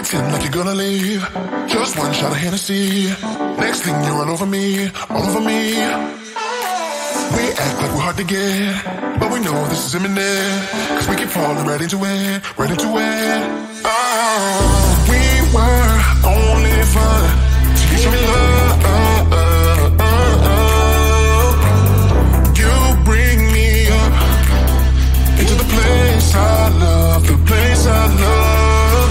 pretend like you're gonna leave. Just one shot of Hennessy. Next thing you're all over me, all over me. We act like we're hard to get, but we know this is imminent. Cause we keep falling right into it, right into it. Oh, we were only fun till you show me love. You bring me up into the place I love, the place I love.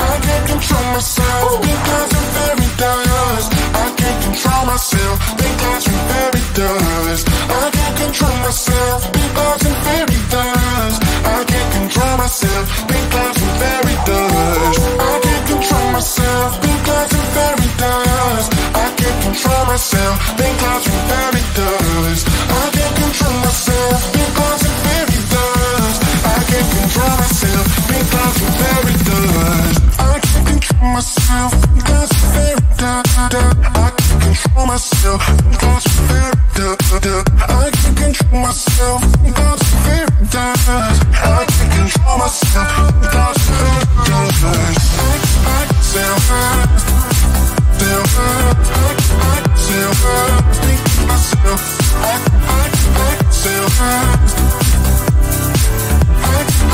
I can't control myself because I'm very dust. I can't control myself because I'm very dust. I can't control myself because I'm very dust. I can't control myself because I'm very dust. I can't control myself because I'm very dust. I can't control myself because I'm very dust. I can't control myself because I'm very dust. I can't control myself because I'm very dust. I can't control myself because I'm very dust. I can't control myself because I'm very dust. I can't control myself because I'm very dust. I can't control myself because I'm very dust. I can self-hurt, self-hurt, self-hurt, think to myself. I can self-hurt, I can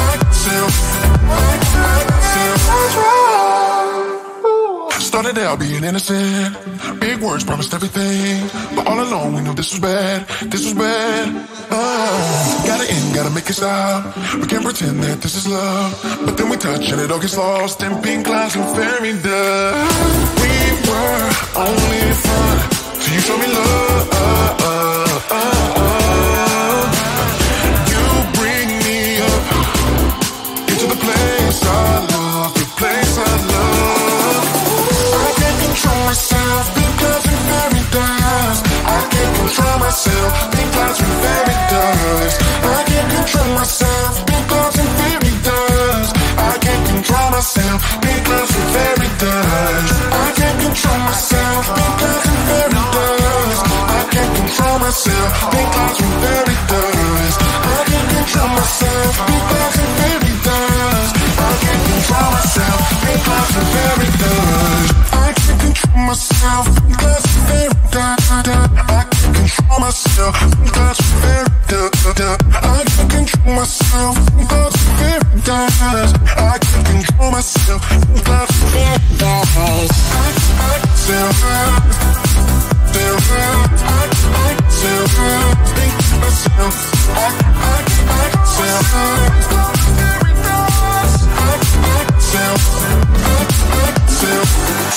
started out being innocent. Big words promised everything, but all along we knew this was bad. This was bad. Gotta end, gotta make it stop. We can't pretend that this is love, but then we touch and it all gets lost in pink clouds and fairy dust. We were only fun till you show me love. You bring me up into the place I love, the place I love. I can't control myself because I'm very dust. I can't control myself because I'm very dust. I can't control myself because I'm very dust. I can't control myself because I'm very dust. I can't control myself because I'm very dust. I can't control myself because I'm very dust. I can't control myself because I'm very dust. I can't control myself because I'm very dust. I can't control myself because I'm very dust. I can't control myself because I'm very dust. I can't control myself because I'm very dust. I can't control myself because I'm very dust. I can self-hurt, self-hurt, I can self-hurt, think to myself. I can self-hurt, very dust. I can self-hurt, self-hurt.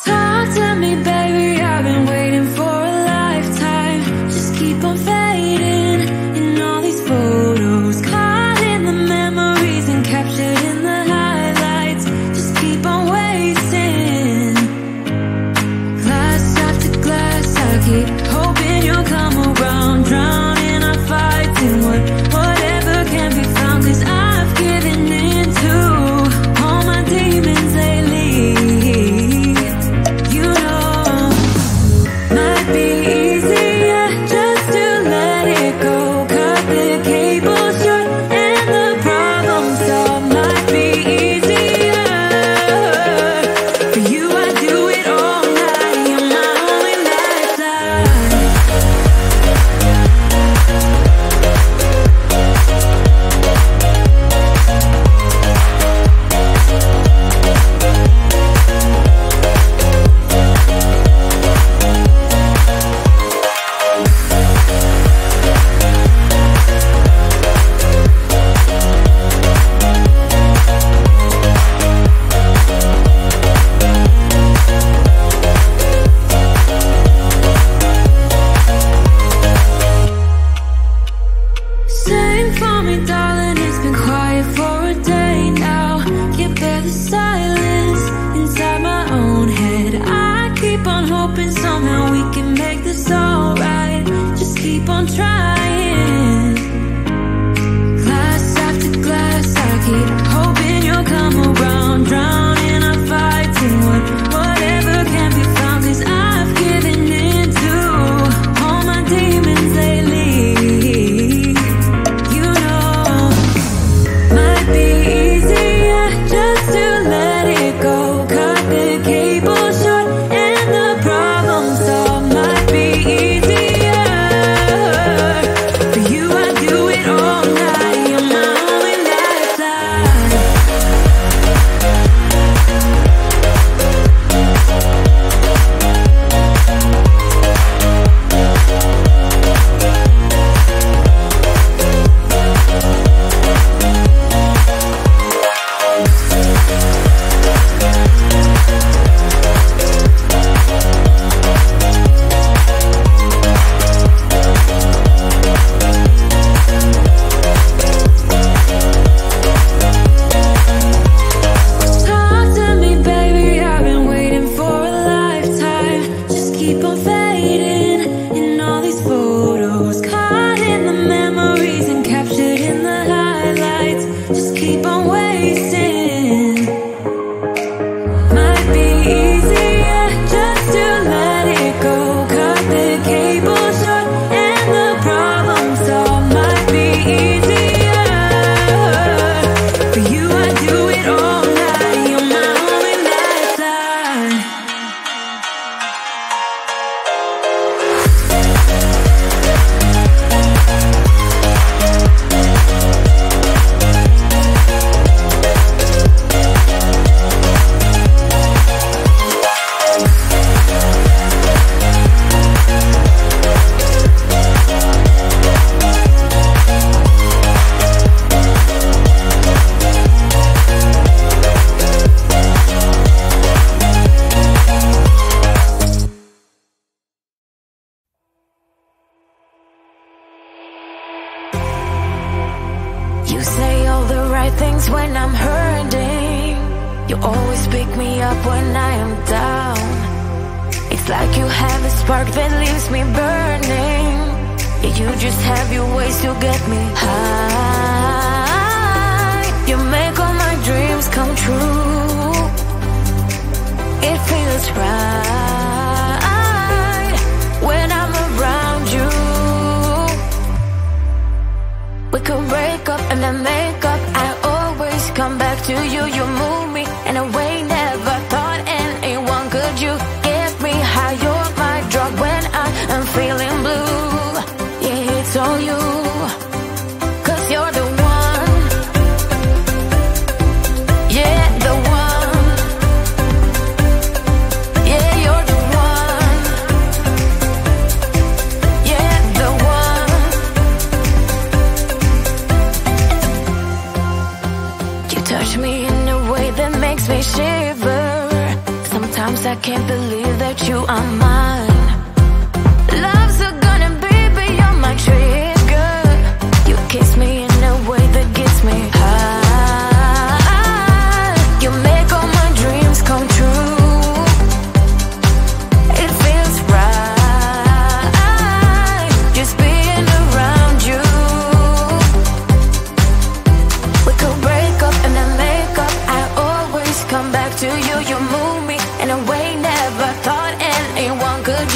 Talk to me, baby, I've been waiting for a lifetime. Just keep on fading in all these photos, caught in the memories and captured in the highlights. Just keep on waiting. Glass after glass, I keep hoping you'll come around. Drowning our fights in whatever can be found. 'Cause I've given in to all my demons lately. You know, might be easier just to let it go. Cut the cable short and the problem solved. Might be easier for you. I do it all night. You're my only lifeline. Sing for me, darling, it's been quiet for a day now. Can't bear the silence inside my own head. I keep on hoping somehow we can make this alright. Just keep on trying. Glass after glass, I keep hoping you'll come around. Drowning our fights in whatever can be found. 'Cause I've given in to all my demons lately. You know, my right things when I'm hurting. You always pick me up when I am down. It's like you have a spark that leaves me burning. Yeah, you just have your ways to get me high. You make all my dreams come true. It feels right when I'm around you. We could break up and then make up. I always come back to you. You move me in a way never thought anyone could. You get me high. You're my drug when I am feeling blue. Yeah, it's all you, 'cause you're the one. Yeah, the one. Yeah, you're the one. Yeah, the one. You touch me in a way that makes me shiver. Sometimes I can't believe that you are mine. Love's gonna be beyond my trigger. You kiss me in a way that gets me high. You make all my dreams come true. It feels right just being around you. We could break up and then make up. I always come back to you. You move me in a way never thought anyone could.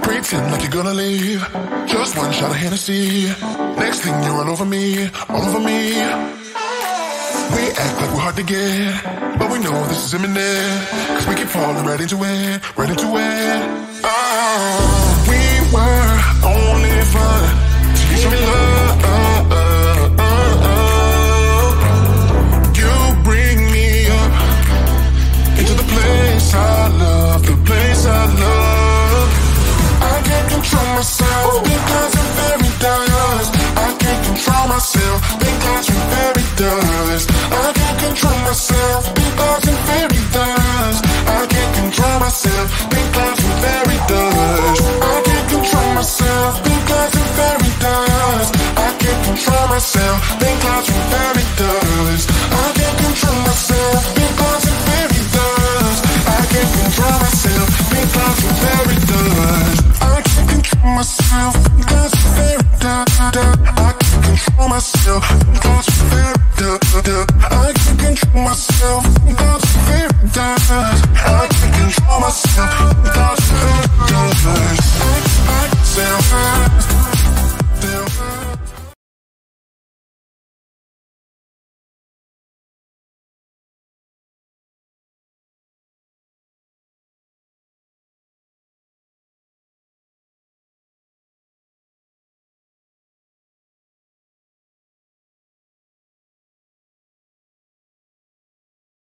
Pretend like you're gonna leave. Just one shot of Hennessy. Next thing you're all over me, all over me. We act like we're hard to get, but we know this is imminent, cause we keep falling right into it, right into it. Oh, we were only fun till you show me love. You bring me up into the place I love, the place I love. I can't control myself because I'm very dust. I can't control myself because I'm very dust. I can't control myself because I'm very dust. I can't control myself because I'm very dust. I can't control myself because I'm very dust. I can't control myself because I'm very dust. I can't control myself because I'm very dust. I can't control myself because I'm very dust. I can't control myself because I'm very dust. I can't control myself because I'm very dust. I can't control myself because I'm very dust. I can't control myself